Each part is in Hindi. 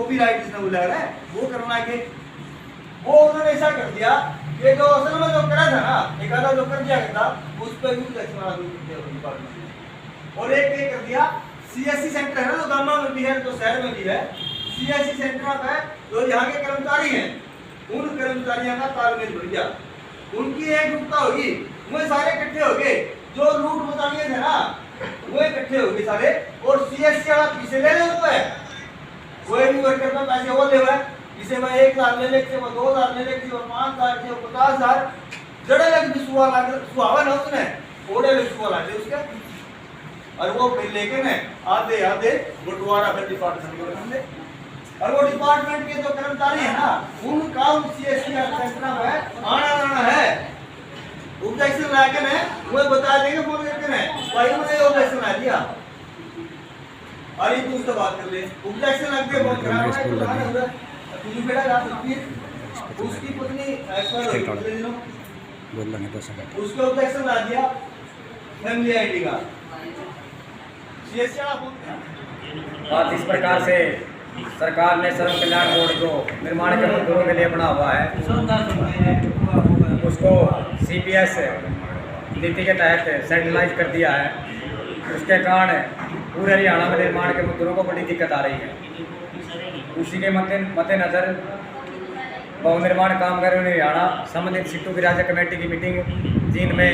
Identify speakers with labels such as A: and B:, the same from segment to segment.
A: कॉपीराइट जिसने बोला है वो करना के वो उन्होंने ऐसा कर दिया कि जो असल में जो करा था ना एक आधा जो कर दिया था उस पर भी डिपार्टमेंट और एक कर दिया सीएससी सेंटर है ना जो गांव में भी है जो शहर में भी है सीएससी सेंटर पे जो यहाँ के कर्मचारी हैं उन कर्मचारियों का तालमेल बढ़ गया उनकी एक एकजुटता होगी वो सारे इकट्ठे हो गए जो लूट मचाने थे ना वो इकट्ठे हो गए सारे और सीएससी वाला पीछे ले ले उनको है कोई भी वर्कर में पैसे और ले हुआ है इसे मैं 1,000 ले लेके वो 2,000 ले लेके वो 5,000 के 50,000 जड़े लग भी सुहावन हो उसने ओड़े ले सुहा लाते उसके और वो फिर लेके ने आधे आधे बंटवारा फिर डिपार्टमेंट को रख दे और वो डिपार्टमेंट के जो कर्मचारी है ना उनका उन सीएससी सेंटर में आना है ऑब्जेक्शन लाके ने वो बता देंगे फोन करके ने भाई मैंने ऑब्जेक्शन ला दिया अरे तू उससे बात कर ले ऑब्जेक्शन लग गया बहुत खराब है तुझे बेटा रात उसकी पत्नी ऐसा
B: बोल लेंगे 10 मिनट
A: उसको ऑब्जेक्शन ला दिया फैमिली आईडी का सीएससी
C: बात इस प्रकार से सरकार ने श्रम कल्याण बोर्ड जो निर्माण के मजदूरों के लिए बना हुआ है उसको सीपीएस नीति के तहत सेंट्रलाइज कर दिया है उसके कारण पूरे हरियाणा में निर्माण के मजदूरों को बड़ी दिक्कत आ रही है उसी के मद्देनजर भवन निर्माण कामगारों हरियाणा संबंधित सिट्टू की राज्य कमेटी की मीटिंग जींद में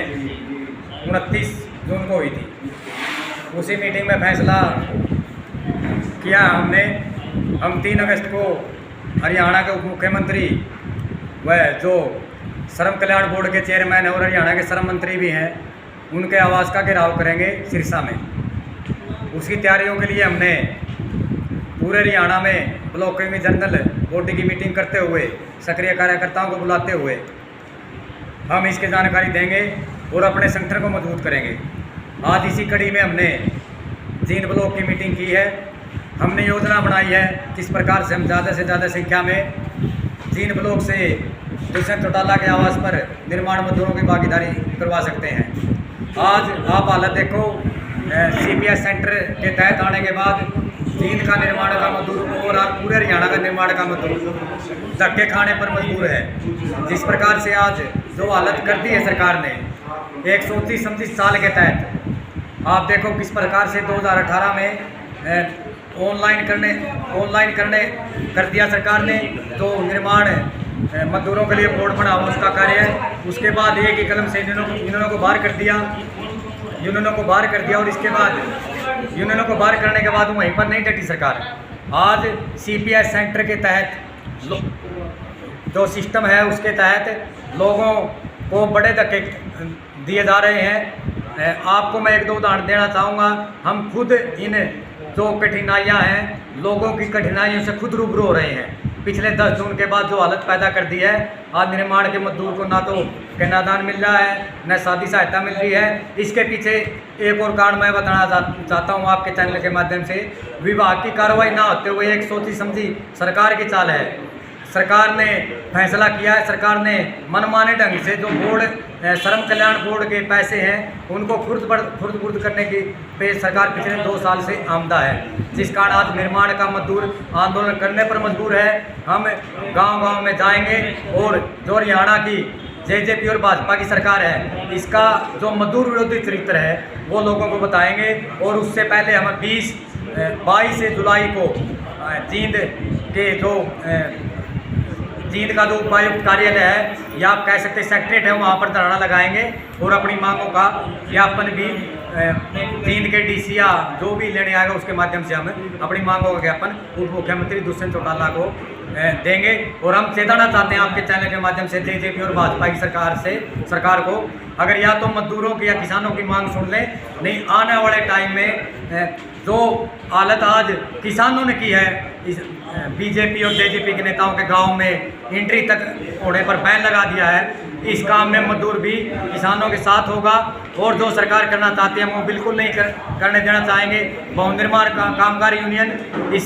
C: 29 जून को हुई थी उसी मीटिंग में फैसला किया हमने हम 3 अगस्त को हरियाणा के उप मुख्यमंत्री व जो श्रम कल्याण बोर्ड के चेयरमैन और हरियाणा के श्रम मंत्री भी हैं उनके आवास का घेराव करेंगे सिरसा में उसकी तैयारियों के लिए हमने पूरे हरियाणा में ब्लॉकिंग जनरल बॉडी की मीटिंग करते हुए सक्रिय कार्यकर्ताओं को बुलाते हुए हम इसकी जानकारी देंगे और अपने संगठन को मजबूत करेंगे। आज इसी कड़ी में हमने जींद ब्लॉक की मीटिंग की है हमने योजना बनाई है किस प्रकार से हम ज़्यादा से ज़्यादा संख्या में जींद ब्लॉक से दुष्यंत चौटाला के आवास पर निर्माण मजदूरों की भागीदारी करवा सकते हैं। आज आप हालत देखो सीपीएस सेंटर के तहत आने के बाद जींद का निर्माण का मजदूर और पूरे हरियाणा का निर्माण का मजदूर धक्के खाने पर मजबूर है। जिस प्रकार से आज जो हालत कर दी है सरकार ने 130 साल के तहत आप देखो किस प्रकार से 2018 में ऑनलाइन करने कर दिया सरकार ने तो निर्माण मजदूरों के लिए बोर्ड बना हुआ उसका कार्य है। उसके बाद एक ही कलम से यूनियनों को बाहर कर दिया और इसके बाद यूनियनों को बाहर करने के बाद वहीं पर नहीं डटी सरकार। आज सीपीएस सेंटर के तहत जो सिस्टम है उसके तहत लोगों को बड़े धक्के दिए जा रहे हैं। आपको मैं 1-2 उदाहरण देना चाहूँगा। हम खुद इन जो कठिनाइयाँ हैं लोगों की कठिनाइयों से खुद रूबरू हो रहे हैं। पिछले 10 जून के बाद जो हालत पैदा कर दी है आज निर्माण के मजदूर को ना तो कन्यादान मिल रहा है न शादी सहायता मिल रही है। इसके पीछे एक और कारण मैं बताना चाहता हूँ आपके चैनल के माध्यम से। विभाग की कार्रवाई ना होते हुए एक सोची समझी सरकार की चाल है। सरकार ने फैसला किया है सरकार ने मनमाने ढंग से जो बोर्ड श्रम कल्याण बोर्ड के पैसे हैं उनको खुर्द करने की पे सरकार पिछले 2 साल से आमदा है जिस कारण आज निर्माण का मजदूर आंदोलन करने पर मजबूर है। हम गांव-गांव में जाएंगे और जो हरियाणा की जेजेपी और भाजपा की सरकार है इसका जो मजदूर विरोधी चरित्र है वो लोगों को बताएंगे। और उससे पहले हम 22 जुलाई को जींद का जो उपायुक्त कार्यालय है या आप कह सकते हैं सेक्रेटरीट है वहाँ पर धरना लगाएंगे और अपनी मांगों का ज्ञापन भी जींद के डीसी या जो भी लेने आएगा उसके माध्यम से हम अपनी मांगों का ज्ञापन उप मुख्यमंत्री दुष्यंत चौटाला को देंगे। और हम चेताना चाहते हैं आपके चैनल के माध्यम से जेजेपी और भाजपा की सरकार को अगर या तो मजदूरों की या किसानों की मांग सुन लें नहीं आने वाले टाइम में जो हालत आज किसानों ने की है इस बीजेपी और जेजेपी के नेताओं के गांव में एंट्री तक होने पर बैन लगा दिया है। इस काम में मजदूर भी किसानों के साथ होगा और जो सरकार करना चाहती है वो बिल्कुल नहीं करने देना चाहेंगे। भवन निर्माण कामगार यूनियन इस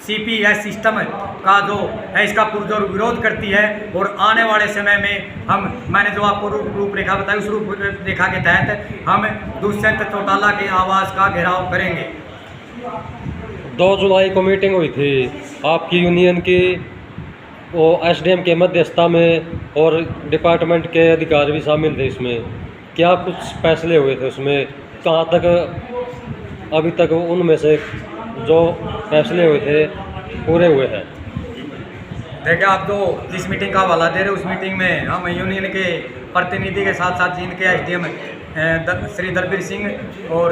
C: सीपीएस सिस्टम का जो है इसका पुरजोर विरोध करती है और आने वाले समय में मैंने जो आपको रूपरेखा बताई उस रूपरेखा के तहत हम दुष्यंत चौटाला के आवास का घेराव करेंगे।
D: 2 जुलाई को मीटिंग हुई थी आपकी यूनियन की, वो एसडीएम के मध्यस्थता में और डिपार्टमेंट के अधिकारी भी शामिल थे इसमें। क्या कुछ फैसले हुए थे उसमें? कहाँ तक अभी तक उनमें से जो फैसले हुए थे पूरे हुए हैं?
C: देखिए, आप जो जिस मीटिंग का हवाला दे रहे हैं उस मीटिंग में हम यूनियन के प्रतिनिधि के साथ साथ जिनके एसडीएम श्री दलबीर सिंह और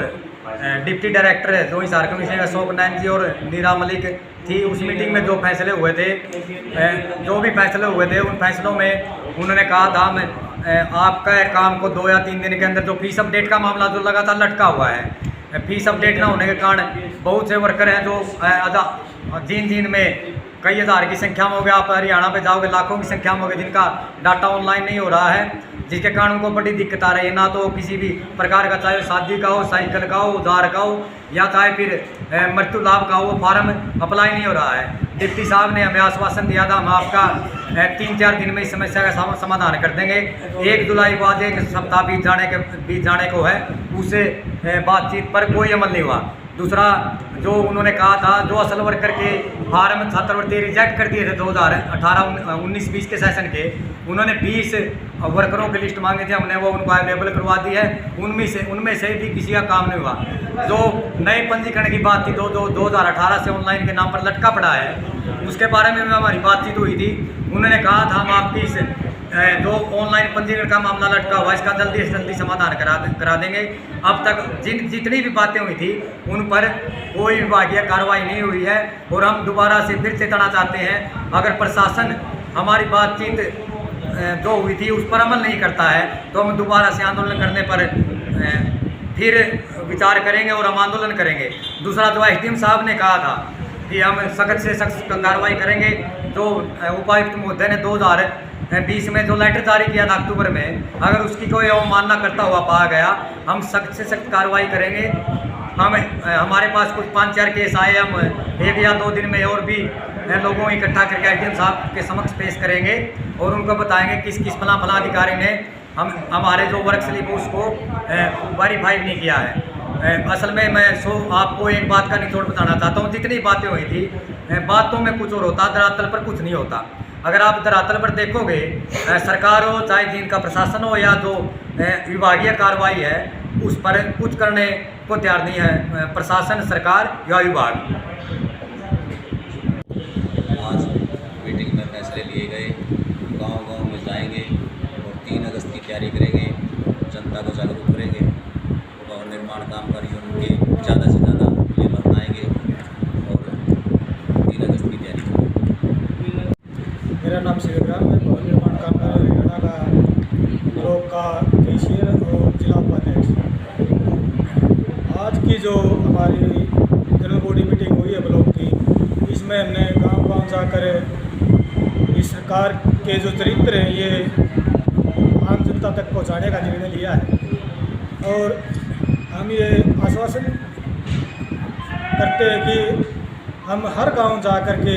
C: डिप्टी डायरेक्टर जो हिसार कमीशन अशोक नैन जी और नीरा मलिक थी, उस मीटिंग में जो फैसले हुए थे, जो भी फैसले हुए थे उन फैसलों में उन्होंने कहा था हम आपका काम को 2 या 3 दिन के अंदर जो फीस अपडेट का मामला जो लगातार लटका हुआ है, फीस अपडेट ना होने के कारण बहुत से वर्कर हैं जो जिन में कई हज़ार की संख्या में हो गया, आप हरियाणा पे जाओगे लाखों की संख्या में हो गए जिनका डाटा ऑनलाइन नहीं हो रहा है, जिसके कारण उनको बड़ी दिक्कत आ रही है। ना तो किसी भी प्रकार का, चाहे शादी का हो, साइकिल का हो, उधार का हो या चाहे फिर मृत्यु लाभ का हो, फार्म अप्लाई नहीं हो रहा है। डिप्टी साहब ने हमें आश्वासन दिया था हम आपका 3-4 दिन में इस समस्या का समाधान कर देंगे। 1 जुलाई बाद 1 सप्ताह बीत जाने को है, उससे बातचीत पर कोई अमल नहीं हुआ। दूसरा जो उन्होंने कहा था, जो असल वर्कर के फार्म छात्रवृत्ति रिजेक्ट कर दिए थे 2018-19-20 के सेशन के, उन्होंने 20 वर्करों की लिस्ट मांगी थी, हमने वो उनको अवेलेबल करवा दी है। उनमें से भी किसी का काम नहीं हुआ। जो नए पंजीकरण की बात थी 2018 से ऑनलाइन के नाम पर लटका पड़ा है, उसके बारे में हमारी बातचीत हुई थी। उन्होंने कहा था हम आपकी इस जो ऑनलाइन पंजीकरण का मामला लटका हुआ इसका जल्दी से जल्दी समाधान करा देंगे। अब तक जितनी भी बातें हुई थी उन पर कोई विभागीय कार्रवाई नहीं हुई है और हम दोबारा से फिर चेताना चाहते हैं, अगर प्रशासन हमारी बातचीत जो हुई थी उस पर अमल नहीं करता है तो हम दोबारा से आंदोलन करने पर फिर विचार करेंगे और हम आंदोलन करेंगे। दूसरा जो एसडीएम साहब ने कहा था कि हम सख्त से सख्त कार्रवाई करेंगे, जो उपायुक्त महोदय ने 2020 में जो लेटर जारी किया था अक्टूबर में, अगर उसकी कोई अवमानना करता हुआ पाया गया हम सख्त से सख्त कार्रवाई करेंगे। हमारे पास कुछ 5-4 केस आए, हम 1 या 2 दिन में और भी लोगों को इकट्ठा करके एसडीएम साहब के समक्ष पेश करेंगे और उनको बताएंगे किस फला अधिकारी ने हमारे जो वर्क स्लिप उसको वेरीफाई नहीं किया है। असल में मैं आपको एक बात का निचोड़ बताना चाहता हूँ, जितनी बातें हुई थी बातों में कुछ और होता, धरातल पर कुछ नहीं होता। अगर आप धरातल पर देखोगे, सरकार हो चाहे जिनका प्रशासन हो या जो विभागीय कार्रवाई है उस पर कुछ करने को तैयार नहीं है प्रशासन, सरकार या विभाग।
B: आज मीटिंग में फैसले लिए गए, गांव-गांव में जाएंगे और 3 अगस्त की तैयारी करेंगे, जनता को जागरूक करेंगे और निर्माण कामगारियों के ज़्यादा से ज़्यादा लेबर बनाएंगे और 3 अगस्त की तैयारी करेंगे।
E: मेरा नाम शिवराम है, भवन निर्माण कामगार हरियाणा का ब्लॉक का कैशियर और जिला उपाध्यक्ष। आज की जो हमारी जनरल बॉडी मीटिंग हुई है ब्लॉक की, इसमें हमने गांव-गांव जाकर इस सरकार के जो चरित्र हैं ये आम जनता तक पहुंचाने का निर्णय लिया है और हम ये आश्वासन करते हैं कि हम हर गांव जा कर के,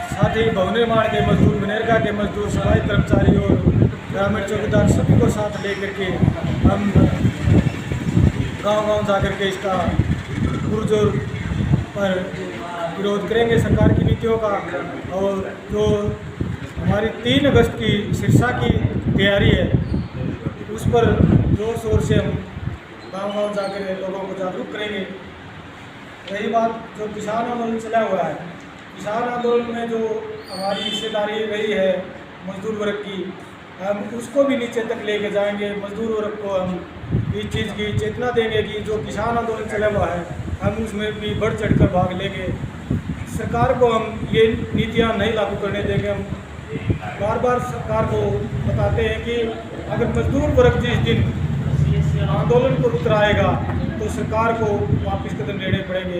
E: साथ ही भवन निर्माण के मजदूर, मनरेगा के मजदूर, सफाई कर्मचारी और ग्रामीण चौकीदार सभी को साथ लेकर के हम गांव-गांव जाकर के इसका पुरजोर पर विरोध करेंगे सरकार की नीतियों का। और जो हमारी 3 अगस्त की सिरसा की तैयारी है उस पर जोर शोर से हम गांव-गांव जाकर लोगों को जागरूक करेंगे। रही बात जो किसान आंदोलन चला हुआ है, किसान आंदोलन में जो हमारी हिस्सेदारी रही है मजदूर वर्ग की, हम उसको भी नीचे तक लेके जाएंगे। मजदूर वर्ग को हम इस चीज़ की चेतना देंगे कि जो किसान आंदोलन चला हुआ है हम उसमें भी बढ़ चढ़कर भाग लेंगे। सरकार को हम ये नीतियाँ नहीं लागू करने देंगे। हम बार बार सरकार को बताते हैं कि अगर मजदूर वर्ग जिस दिन आंदोलन को उतराएगा तो सरकार को वापस कदम लेने पड़ेंगे।